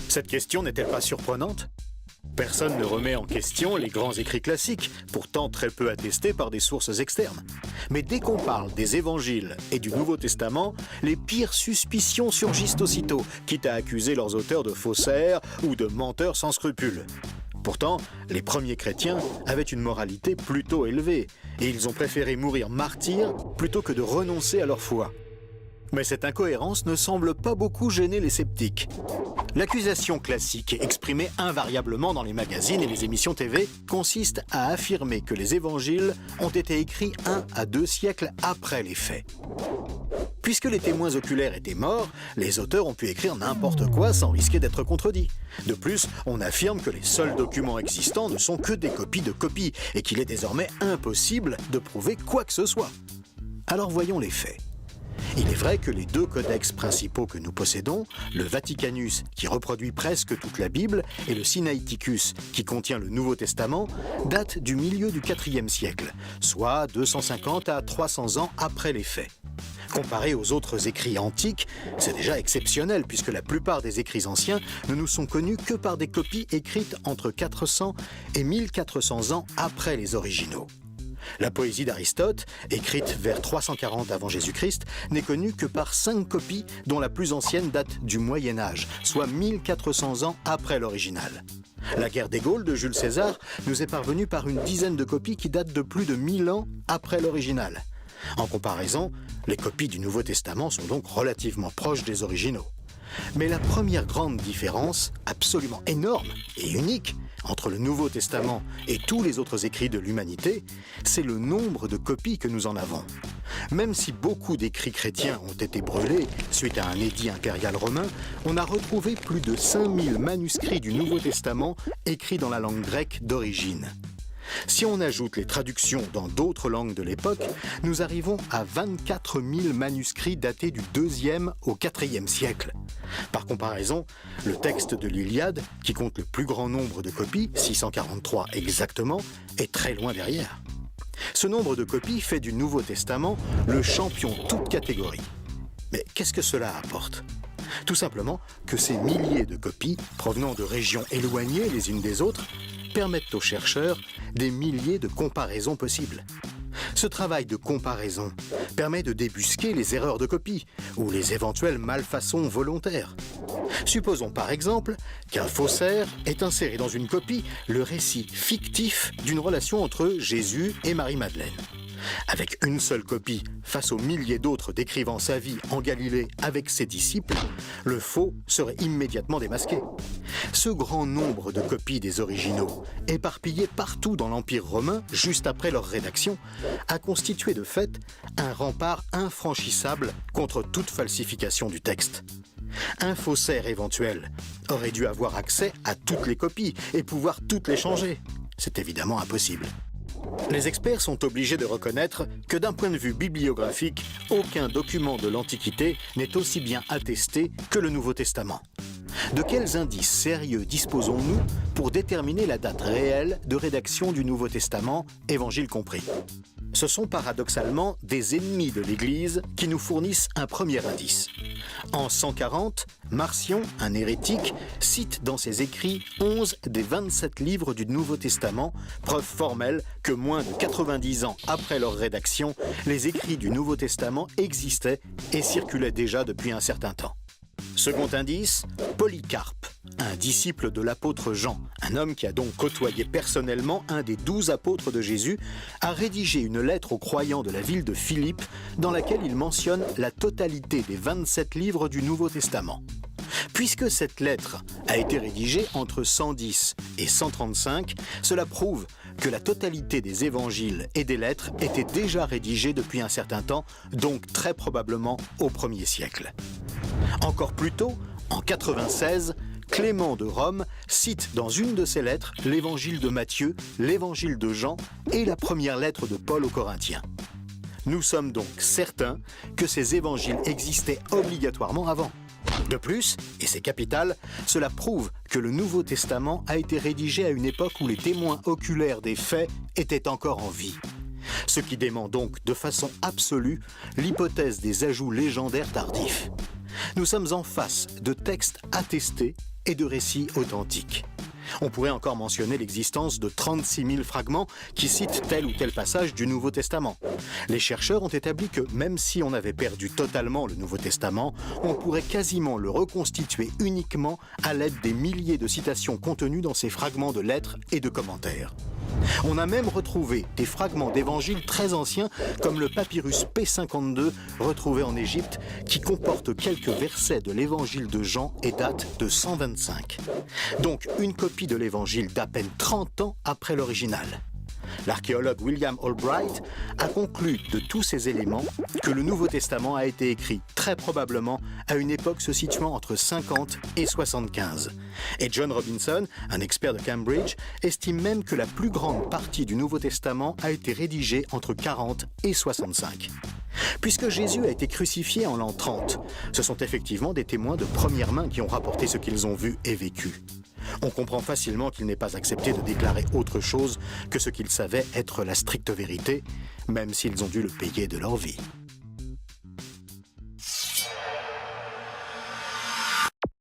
Cette question n'est-elle pas surprenante? Personne ne remet en question les grands écrits classiques, pourtant très peu attestés par des sources externes. Mais dès qu'on parle des évangiles et du Nouveau Testament, les pires suspicions surgissent aussitôt, quitte à accuser leurs auteurs de faussaires ou de menteurs sans scrupules. Pourtant, les premiers chrétiens avaient une moralité plutôt élevée, et ils ont préféré mourir martyrs plutôt que de renoncer à leur foi. Mais cette incohérence ne semble pas beaucoup gêner les sceptiques. L'accusation classique, exprimée invariablement dans les magazines et les émissions TV, consiste à affirmer que les évangiles ont été écrits 1 à 2 siècles après les faits. Puisque les témoins oculaires étaient morts, les auteurs ont pu écrire n'importe quoi sans risquer d'être contredits. De plus, on affirme que les seuls documents existants ne sont que des copies de copies et qu'il est désormais impossible de prouver quoi que ce soit. Alors voyons les faits. Il est vrai que les 2 codex principaux que nous possédons, le Vaticanus qui reproduit presque toute la Bible et le Sinaiticus qui contient le Nouveau Testament, datent du milieu du IVe siècle, soit 250 à 300 ans après les faits. Comparé aux autres écrits antiques, c'est déjà exceptionnel puisque la plupart des écrits anciens ne nous sont connus que par des copies écrites entre 400 et 1400 ans après les originaux. La poésie d'Aristote, écrite vers 340 avant Jésus-Christ, n'est connue que par 5 copies dont la plus ancienne date du Moyen Âge, soit 1400 ans après l'original. La guerre des Gaules de Jules César nous est parvenue par une dizaine de copies qui datent de plus de 1000 ans après l'original. En comparaison, les copies du Nouveau Testament sont donc relativement proches des originaux. Mais la première grande différence, absolument énorme et unique, entre le Nouveau Testament et tous les autres écrits de l'humanité, c'est le nombre de copies que nous en avons. Même si beaucoup d'écrits chrétiens ont été brûlés suite à un édit impérial romain, on a retrouvé plus de 5000 manuscrits du Nouveau Testament écrits dans la langue grecque d'origine. Si on ajoute les traductions dans d'autres langues de l'époque, nous arrivons à 24 000 manuscrits datés du 2e au 4e siècle. Par comparaison, le texte de l'Iliade, qui compte le plus grand nombre de copies, 643 exactement, est très loin derrière. Ce nombre de copies fait du Nouveau Testament le champion toute catégorie. Mais qu'est-ce que cela apporte ? Tout simplement que ces milliers de copies, provenant de régions éloignées les unes des autres, permettent aux chercheurs des milliers de comparaisons possibles. Ce travail de comparaison permet de débusquer les erreurs de copie ou les éventuelles malfaçons volontaires. Supposons par exemple qu'un faussaire ait inséré dans une copie le récit fictif d'une relation entre Jésus et Marie-Madeleine. Avec une seule copie, face aux milliers d'autres décrivant sa vie en Galilée avec ses disciples, le faux serait immédiatement démasqué. Ce grand nombre de copies des originaux, éparpillées partout dans l'Empire romain juste après leur rédaction, a constitué de fait un rempart infranchissable contre toute falsification du texte. Un faussaire éventuel aurait dû avoir accès à toutes les copies et pouvoir toutes les changer. C'est évidemment impossible. Les experts sont obligés de reconnaître que d'un point de vue bibliographique, aucun document de l'Antiquité n'est aussi bien attesté que le Nouveau Testament. De quels indices sérieux disposons-nous pour déterminer la date réelle de rédaction du Nouveau Testament, Évangiles compris ? Ce sont paradoxalement des ennemis de l'Église qui nous fournissent un premier indice. En 140, Marcion, un hérétique, cite dans ses écrits 11 des 27 livres du Nouveau Testament, preuve formelle que moins de 90 ans après leur rédaction, les écrits du Nouveau Testament existaient et circulaient déjà depuis un certain temps. Second indice, Polycarpe, un disciple de l'apôtre Jean, un homme qui a donc côtoyé personnellement un des 12 apôtres de Jésus, a rédigé une lettre aux croyants de la ville de Philippe dans laquelle il mentionne la totalité des 27 livres du Nouveau Testament. Puisque cette lettre a été rédigée entre 110 et 135, cela prouve que la totalité des évangiles et des lettres étaient déjà rédigées depuis un certain temps, donc très probablement au 1er siècle. Encore plus tôt, en 96, Clément de Rome cite dans une de ses lettres l'évangile de Matthieu, l'évangile de Jean et la première lettre de Paul aux Corinthiens. Nous sommes donc certains que ces évangiles existaient obligatoirement avant. De plus, et c'est capital, cela prouve que le Nouveau Testament a été rédigé à une époque où les témoins oculaires des faits étaient encore en vie. Ce qui dément donc de façon absolue l'hypothèse des ajouts légendaires tardifs. Nous sommes en face de textes attestés et de récits authentiques. On pourrait encore mentionner l'existence de 36 000 fragments qui citent tel ou tel passage du Nouveau Testament. Les chercheurs ont établi que même si on avait perdu totalement le Nouveau Testament, on pourrait quasiment le reconstituer uniquement à l'aide des milliers de citations contenues dans ces fragments de lettres et de commentaires. On a même retrouvé des fragments d'évangiles très anciens comme le papyrus P52 retrouvé en Égypte qui comporte quelques versets de l'évangile de Jean et date de 125. Donc une copie de l'évangile d'à peine 30 ans après l'original. L'archéologue William Albright a conclu de tous ces éléments que le Nouveau Testament a été écrit très probablement à une époque se situant entre 50 et 75. Et John Robinson, un expert de Cambridge, estime même que la plus grande partie du Nouveau Testament a été rédigée entre 40 et 65. Puisque Jésus a été crucifié en l'an 30, ce sont effectivement des témoins de première main qui ont rapporté ce qu'ils ont vu et vécu. On comprend facilement qu'ils n'aient pas accepté de déclarer autre chose que ce qu'ils savaient être la stricte vérité, même s'ils ont dû le payer de leur vie.